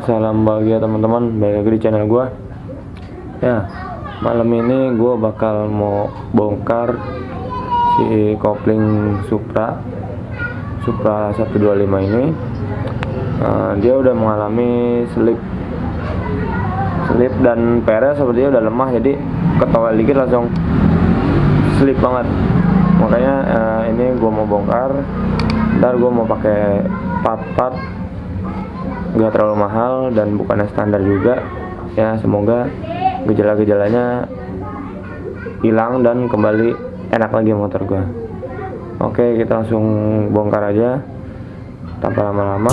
Salam bahagia teman-teman, balik lagi di channel gua. Ya, malam ini gua bakal mau bongkar si kopling Supra 125 ini. Dia udah mengalami slip dan PR sepertinya udah lemah, jadi ketawel dikit langsung slip banget. Makanya ini gua mau bongkar. Ntar gua mau pakai part nggak terlalu mahal dan bukannya standar juga ya. Semoga gejala-gejalanya hilang dan kembali enak lagi motor gua. Oke, kita langsung bongkar aja tanpa lama-lama.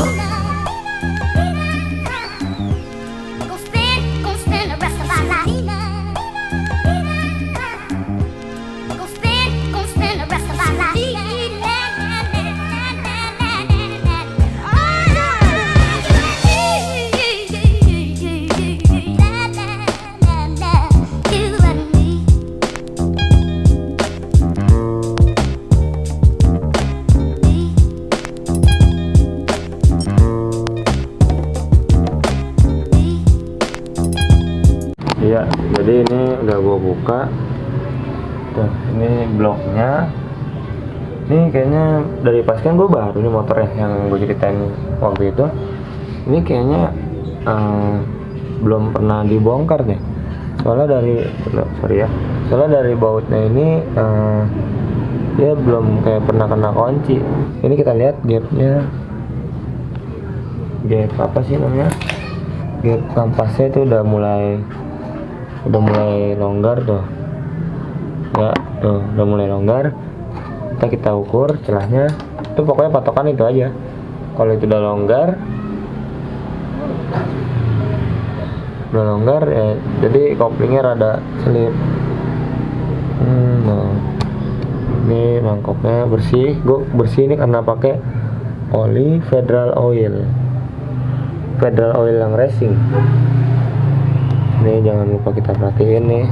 Iya, jadi ini udah gua buka. Tuh, ini bloknya. Ini kayaknya dari pas kan gua baru nih motornya yang gue ceritain waktu itu. Ini kayaknya belum pernah dibongkar deh. Soalnya dari bautnya ini dia belum kayak pernah kena kunci. Ini kita lihat gapnya, gap apa sih namanya? Gap kampasnya itu udah mulai longgar tuh ya, tuh udah mulai longgar. Kita ukur celahnya itu, pokoknya patokan itu aja. Kalau itu udah longgar ya, jadi koplingnya rada selip. Nah, ini mangkoknya bersih. Gue bersih ini karena pakai oli Federal Oil yang racing. Ini jangan lupa kita perhatiin nih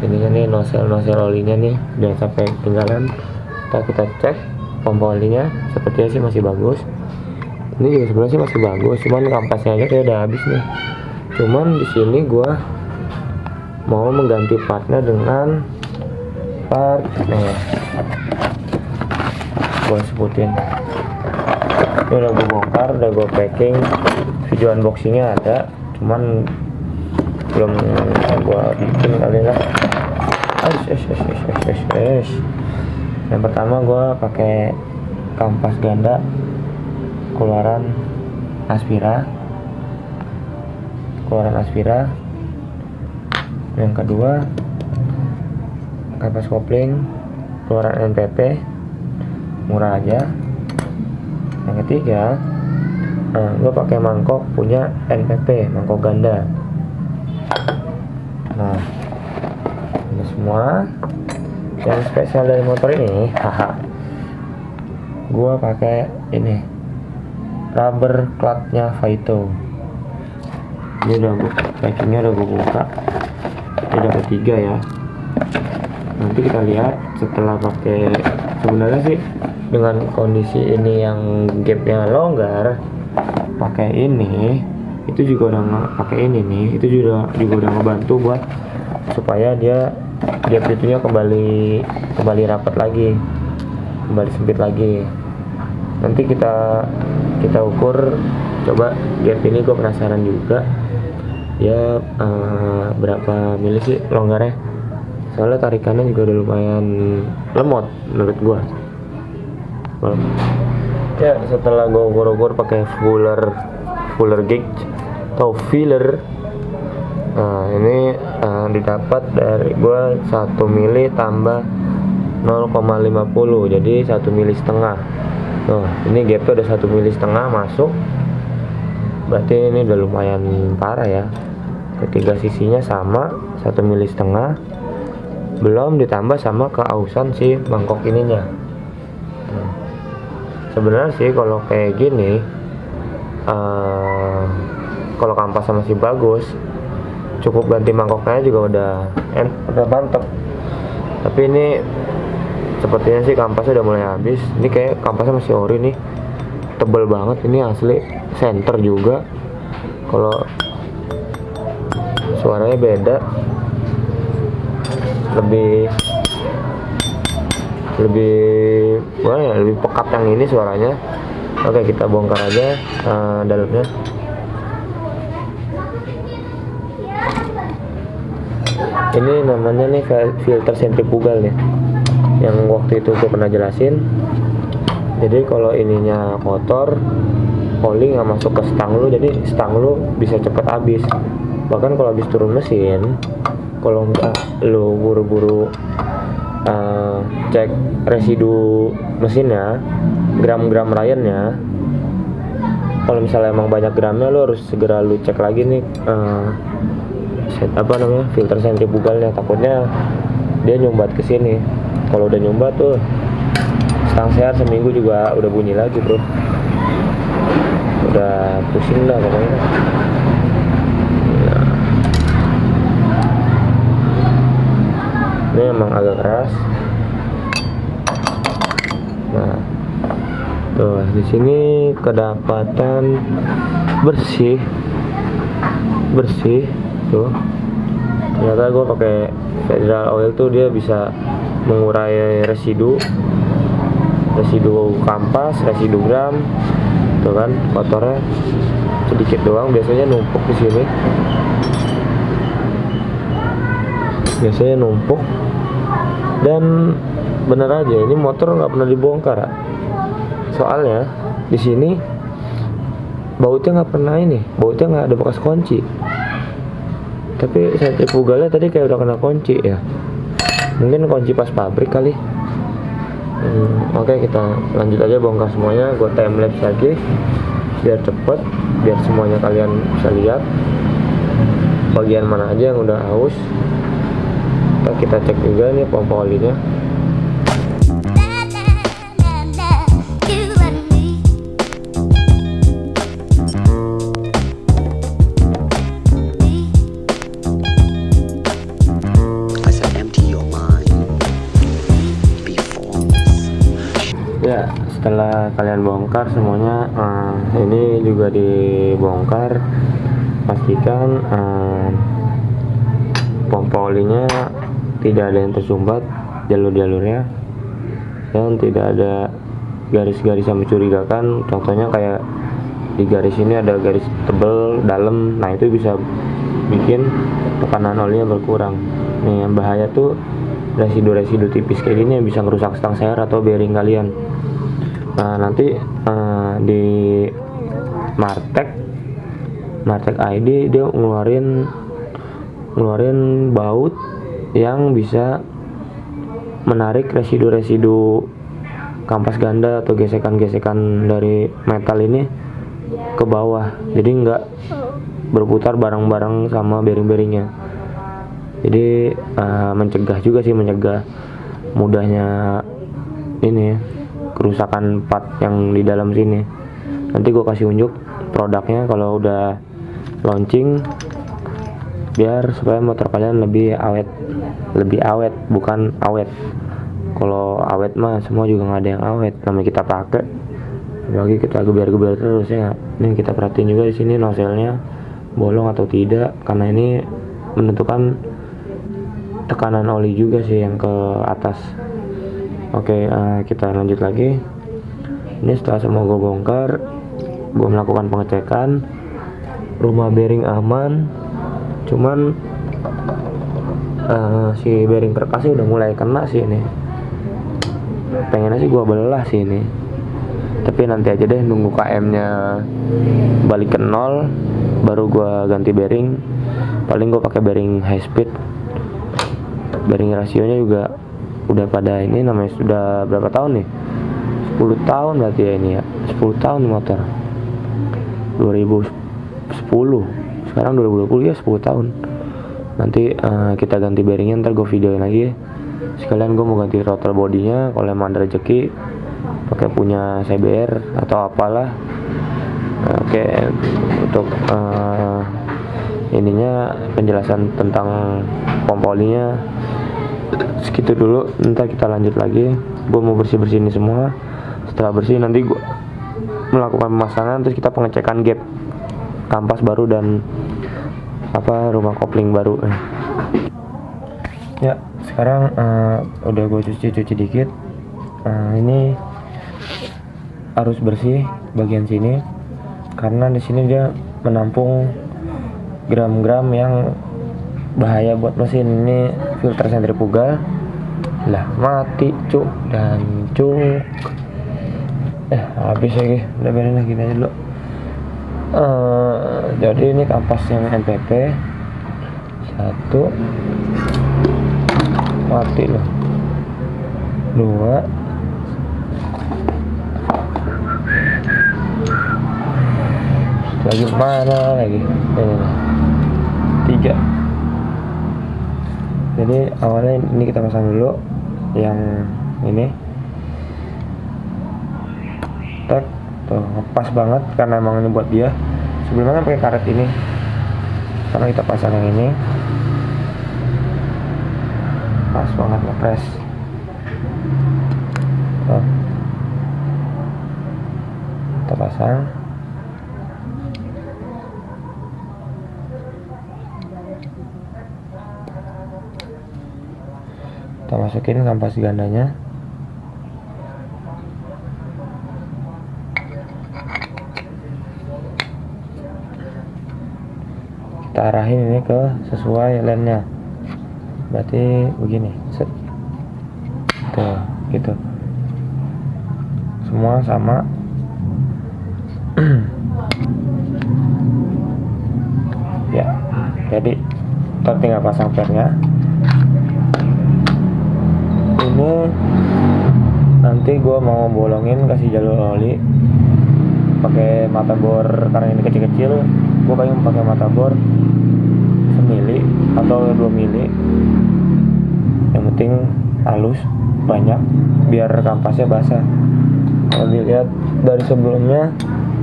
ininya nih, nozzle olinya nih jangan sampai ketinggalan. Kita cek pompa olinya, sepertinya sih masih bagus. Ini juga sebenarnya sih masih bagus, cuman kampasnya aja kayak udah habis nih. Cuman di sini gua mau mengganti partnya dengan part gua sebutin. Ini udah gue bongkar, udah gue packing, video unboxingnya ada, cuman belum gue bikin kali lah. Yang pertama gue pakai kampas ganda keluaran Aspira. Yang kedua kampas kopling keluaran NPP, murah aja. Yang ketiga gue pakai mangkok punya NPP, mangkok ganda. Nah, ini semua. Yang spesial dari motor ini, gue pakai ini rubber clutchnya Vaito. Ini udah packingnya udah gue buka. Ini udah ketiga ya. Nanti kita lihat setelah pakai. Sebenarnya sih dengan kondisi ini yang gapnya longgar, pakai ini itu juga udah pakai ini nih, itu juga udah ngebantu buat supaya dia gap itunya kembali rapat lagi, kembali sempit lagi. Nanti kita ukur, coba gap ini, gue penasaran juga ya berapa mili sih longgarnya. Soalnya tarikannya juga udah lumayan lemot menurut gue. Ya, setelah gue ukur pakai fuller gauge atau filler. Nah, ini didapat dari gue 1 mili tambah 0,50, jadi 1,5 mili. Nah, ini gapnya udah 1,5 mili masuk. Berarti ini udah lumayan parah ya. Ketiga sisinya sama 1,5 mili, belum ditambah sama keausan si mangkok ininya. Sebenarnya sih kalau kayak gini kalau kampasnya masih bagus, cukup ganti mangkoknya juga udah mantep. Tapi ini sepertinya sih kampasnya udah mulai habis. Ini kayak kampasnya masih ori nih, tebel banget. Ini asli center juga. Kalau suaranya beda, lebih pekat yang ini suaranya. Oke, kita bongkar aja dalamnya. Ini namanya nih filter sentrifugal ya, yang waktu itu gue pernah jelasin. Jadi kalau ininya kotor, oli nggak masuk ke stang lu, jadi stang lu bisa cepet habis. Bahkan kalau habis turun mesin, kalau nggak lu buru-buru cek residu mesinnya, gram-gram rayonnya, kalau misalnya emang banyak gramnya, lu harus segera lu cek lagi nih filter sentrifugalnya. Takutnya dia nyumbat ke sini. Kalau udah nyumbat tuh, stang sehat seminggu juga udah bunyi lagi bro, udah pusing dah pokoknya. Nah, ini emang agak keras. Nah, tuh di sini kedapatan bersih tuh. Ternyata gue pakai Federal Oil tuh, dia bisa mengurai residu kampas, residu gram, tuh kan kotornya sedikit doang, biasanya numpuk di sini. Dan bener aja ini motor nggak pernah dibongkar. Soalnya di sini bautnya nggak ada bekas kunci. Tapi sentrifugalnya tadi kayak udah kena kunci ya. Mungkin kunci pas pabrik kali. Oke, kita lanjut aja bongkar semuanya. Gue time lapse lagi biar cepet, biar semuanya kalian bisa lihat bagian mana aja yang udah aus. Kita cek juga nih pompa olinya. Ya, setelah kalian bongkar semuanya, ini juga dibongkar. Pastikan pompa olinya tidak ada yang tersumbat jalur-jalurnya, dan tidak ada garis-garis yang mencurigakan. Contohnya kayak di garis ini ada garis tebal dalam, nah itu bisa bikin tekanan olinya berkurang. Nih yang bahaya tuh residu-residu tipis kayak gini yang bisa ngerusak stang seher atau bearing kalian. Nah nanti di Martek ID dia ngeluarin baut yang bisa menarik residu-residu kampas ganda atau gesekan-gesekan dari metal ini ke bawah, jadi nggak berputar bareng-bareng sama bearing-bearingnya. Jadi mencegah mudahnya ini kerusakan part yang di dalam sini. Nanti gue kasih unjuk produknya kalau udah launching, biar supaya motor kalian lebih awet, bukan awet. Kalau awet mah semua juga nggak ada yang awet, namanya kita pakai lagi kita geber-geber terus ya. Ini kita perhatiin juga di sini noselnya bolong atau tidak, karena ini menentukan tekanan oli juga sih yang ke atas. Oke, kita lanjut lagi. Ini setelah semua gue bongkar, gue melakukan pengecekan. Rumah bearing aman, cuman si bearing perkasnya udah mulai kena sih ini. Pengennya sih gue belah sih ini, tapi nanti aja deh, nunggu KM nya balik ke 0 baru gue ganti bearing. Paling gue pakai bearing high speed. Bearing rasionya juga udah pada ini, namanya sudah berapa tahun nih, 10 tahun berarti ya ini ya, 10 tahun motor 2010, sekarang 2020 ya, 10 tahun. Nanti kita ganti bearingnya, ntar gue videoin lagi. Sekalian gue mau ganti rotor bodinya, kalau emang ada rezeki pakai punya CBR atau apalah. Oke, untuk ininya penjelasan tentang pompa olinya segitu dulu. Ntar kita lanjut lagi. Gue mau bersih-bersih ini semua. Setelah bersih nanti gue melakukan pemasangan, terus kita pengecekan gap kampas baru dan rumah kopling baru. Ya sekarang udah gue cuci dikit. Ini harus bersih bagian sini karena di sini dia menampung gram-gram yang bahaya buat mesin. Ini filter sentrifugal lah, mati cuk dan cuk. Habis lagi, udah biarin lagi aja dulu. Jadi ini kampas yang NPP 1, mati loh. 2, lagi mana lagi, ini 3. Jadi awalnya ini kita pasang dulu yang ini, tak tuh pas banget karena emang ini buat dia. Sebelumnya pakai karet ini, karena kita pasang yang ini pas banget, ngepres. Kita pasang. Kita masukin kampas gandanya. Kita arahin ini ke sesuai lensnya. Berarti begini, set. Tuh, gitu. Semua sama. Ya, jadi kita tinggal pasang pernya. Ini nanti gue mau bolongin, kasih jalur oli pakai mata bor. Karena ini kecil-kecil, gue pengen pakai mata bor 1 mili atau 2 mili, yang penting halus banyak biar kampasnya basah. Kalau dilihat dari sebelumnya,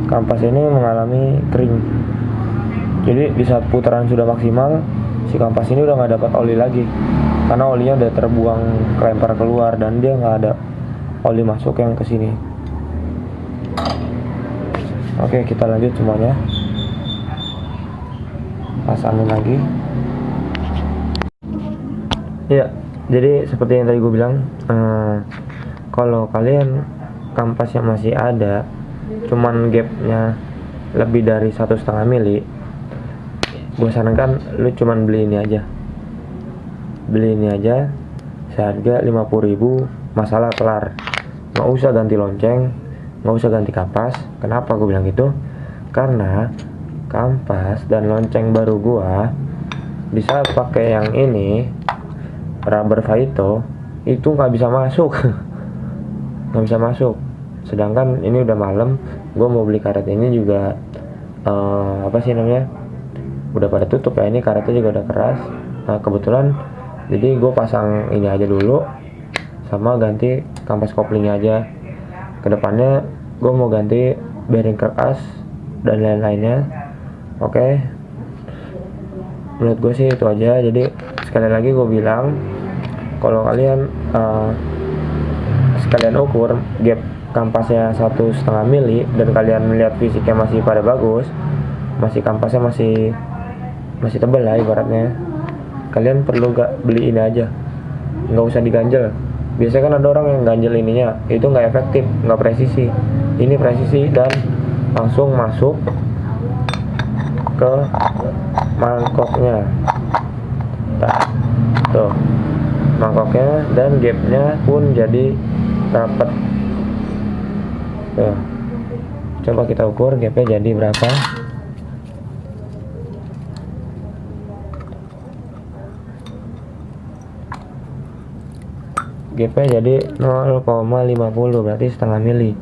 kampas ini mengalami kering, jadi di saat putaran sudah maksimal, si kampas ini udah nggak dapat oli lagi karena olinya udah terbuang, kelempar keluar, dan dia nggak ada oli masuk yang ke sini. Oke, kita lanjut semuanya, pasangin lagi. Ya, jadi seperti yang tadi gue bilang, kalau kalian kampasnya masih ada, cuman gapnya lebih dari 1,5 mili, gue sarankan lu cuman beli ini aja seharga 50.000, masalah kelar. Nggak usah ganti lonceng, nggak usah ganti kampas. Kenapa gue bilang gitu? Karena kampas dan lonceng baru gua bisa pakai yang ini, rubber Vaito, itu nggak bisa masuk. Nggak bisa masuk. Sedangkan ini udah malam, gua mau beli karet ini juga udah pada tutup ya. Ini karetnya juga udah keras. Nah kebetulan jadi gue pasang ini aja dulu, sama ganti kampas koplingnya aja. Kedepannya gue mau ganti bearing keras dan lain-lainnya. Oke, menurut gue sih itu aja. Jadi sekali lagi gue bilang, kalau kalian sekalian ukur gap kampasnya 1,5 mili dan kalian melihat fisiknya masih pada bagus, masih kampasnya masih tebal lah ibaratnya, kalian perlu gak beli ini aja, nggak usah diganjel. Biasanya kan ada orang yang ganjel ininya, itu nggak efektif, nggak presisi. Ini presisi dan langsung masuk ke mangkoknya. Nah, tuh mangkoknya, dan gapnya pun jadi rapat. Tuh, coba kita ukur gapnya jadi berapa. Gapnya jadi 0,50, berarti setengah mili.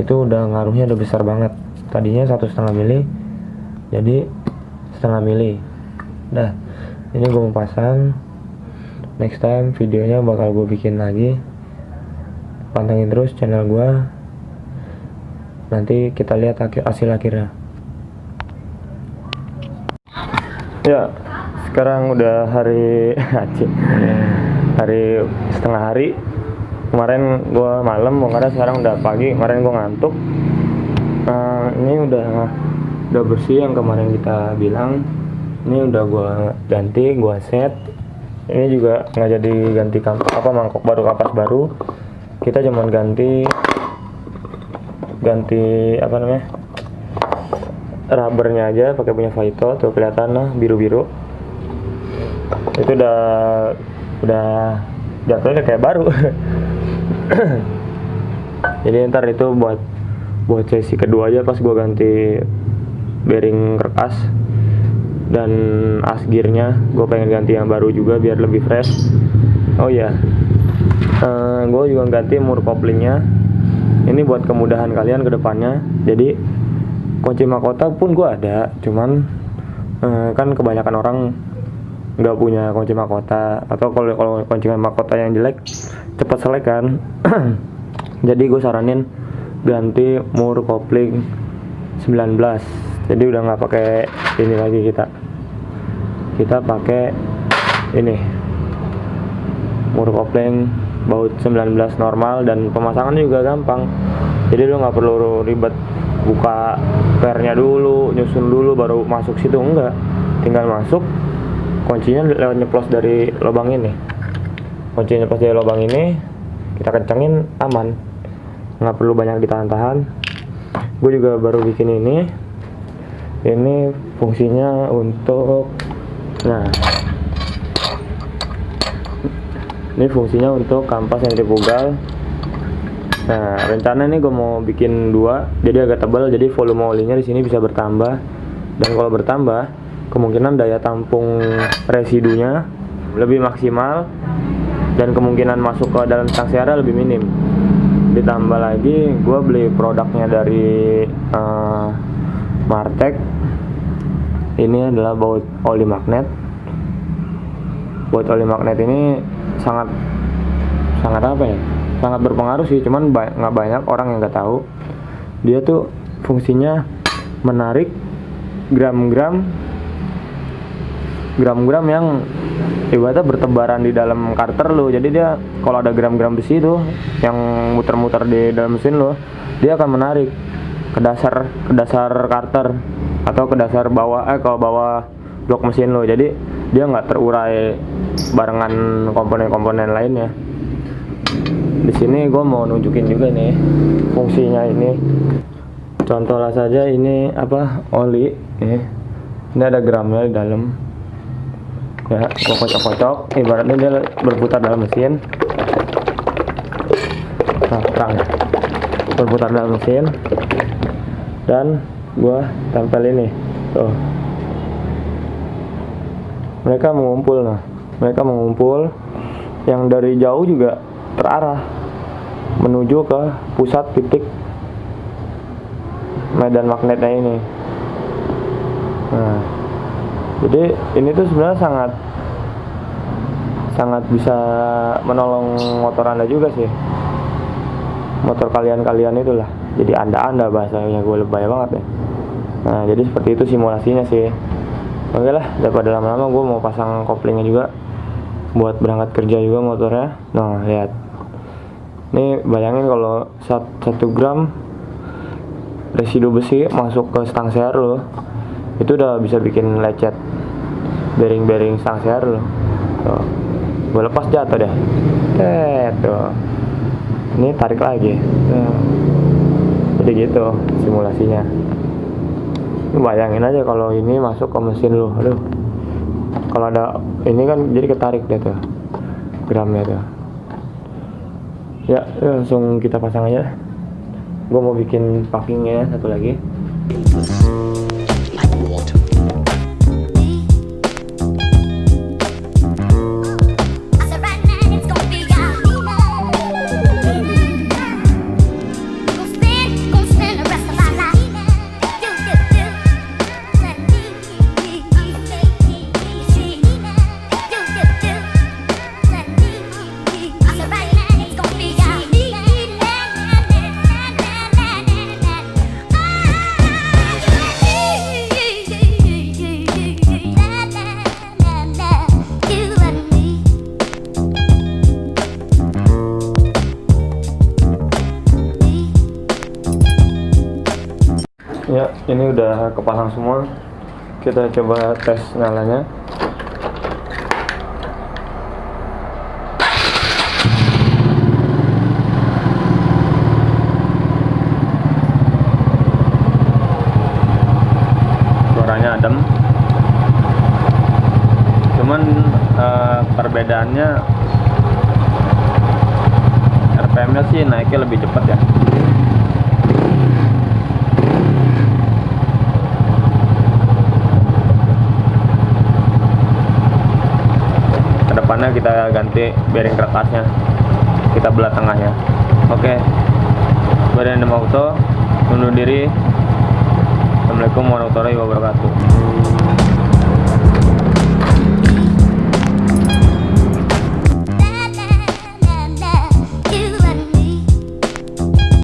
Itu udah ngaruhnya udah besar banget. Tadinya 1,5 mili jadi setengah mili. Nah, ini gue mau pasang. Next time videonya bakal gue bikin lagi. Pantengin terus channel gue. Nanti kita lihat hasil akhirnya. Ya, sekarang udah hari hari setengah hari. Kemarin gue malam, karena sekarang udah pagi. Kemarin gue ngantuk. Ini udah bersih yang kemarin kita bilang. Ini udah gue ganti, gue set. Ini juga nggak jadi ganti mangkok baru, kapas baru. Kita cuman ganti rubbernya aja, pakai punya Vito. Tuh kelihatan lah biru-biru. Itu udah jatuhnya kayak baru. Jadi ntar itu buat sesi kedua aja pas gue ganti bearing kerkas dan as gearnya. Gue pengen ganti yang baru juga biar lebih fresh. Oh iya, gue juga ganti mur koplingnya. Ini buat kemudahan kalian ke depannya. Jadi kunci mahkota pun gue ada, cuman kan kebanyakan orang nggak punya kunci mahkota, atau kalau kunci mahkota yang jelek cepat selek kan. Jadi gue saranin ganti mur kopling 19. Jadi udah nggak pakai ini lagi, kita pakai ini mur kopling baut 19 normal, dan pemasangannya juga gampang. Jadi lu nggak perlu ribet buka pernya dulu, nyusun dulu baru masuk situ, enggak, tinggal masuk, kuncinya lewat nyeplos dari lubang ini. Kunci nyeplos dari lubang ini kita kencengin, aman, nggak perlu banyak ditahan-tahan. Gue juga baru bikin ini fungsinya untuk, ini fungsinya untuk kampas yang dipugal. Nah, rencana ini gue mau bikin 2, jadi agak tebal, jadi volume olinya di sini bisa bertambah. Dan kalau bertambah, kemungkinan daya tampung residunya lebih maksimal, dan kemungkinan masuk ke dalam stang seara lebih minim. Ditambah lagi, gue beli produknya dari Martek. Ini adalah baut oli magnet. Baut oli magnet ini sangat sangat berpengaruh sih, cuman nggak banyak orang yang nggak tahu. Dia tuh fungsinya menarik gram-gram yang ibaratnya bertebaran di dalam karter lo. Jadi dia kalau ada gram-gram besi itu yang muter-muter di dalam mesin lo, dia akan menarik ke dasar karter atau ke dasar bawah blok mesin lo. Jadi dia nggak terurai barengan komponen-komponen lainnya. Di sini gue mau nunjukin juga nih fungsinya ini. Contoh lah saja, ini oli. Ini ada gramnya di dalam. Ya, gue kocok-kocok, ibaratnya dia berputar dalam mesin. Nah, terang ya. Berputar dalam mesin. Dan gue tempel ini. Tuh. Mereka mengumpul. Yang dari jauh juga terarah menuju ke pusat titik medan magnetnya ini. Nah, jadi ini tuh sebenarnya sangat bisa menolong motor Anda juga sih, motor kalian itulah. Jadi anda bahasanya, gue lebay banget ya. Nah, jadi seperti itu simulasinya sih. Oke lah, daripada lama-lama gue mau pasang koplingnya juga buat berangkat kerja juga motornya. Nah, lihat. Ini bayangin kalau 1 gram residu besi masuk ke stang sear lo, itu udah bisa bikin lecet bearing stang sear lo. Tuh, gue lepas jatuh deh. Tuh. Ini tarik lagi. Jadi gitu simulasinya. Bayangin aja kalau ini masuk ke mesin lo. Aduh. Kalau ada ini kan jadi ketarik deh tuh gramnya tuh. Ya, langsung kita pasang aja. Gue mau bikin packingnya satu lagi. ini udah kepasang semua. Kita coba tes nyalanya. Suaranya adem, cuman perbedaannya RPM-nya sih naiknya lebih cepat ya. Kedepannya kita ganti bearing kertasnya, kita belah tengahnya. Oke, Badan Auto undur diri. Assalamualaikum warahmatullahi wabarakatuh.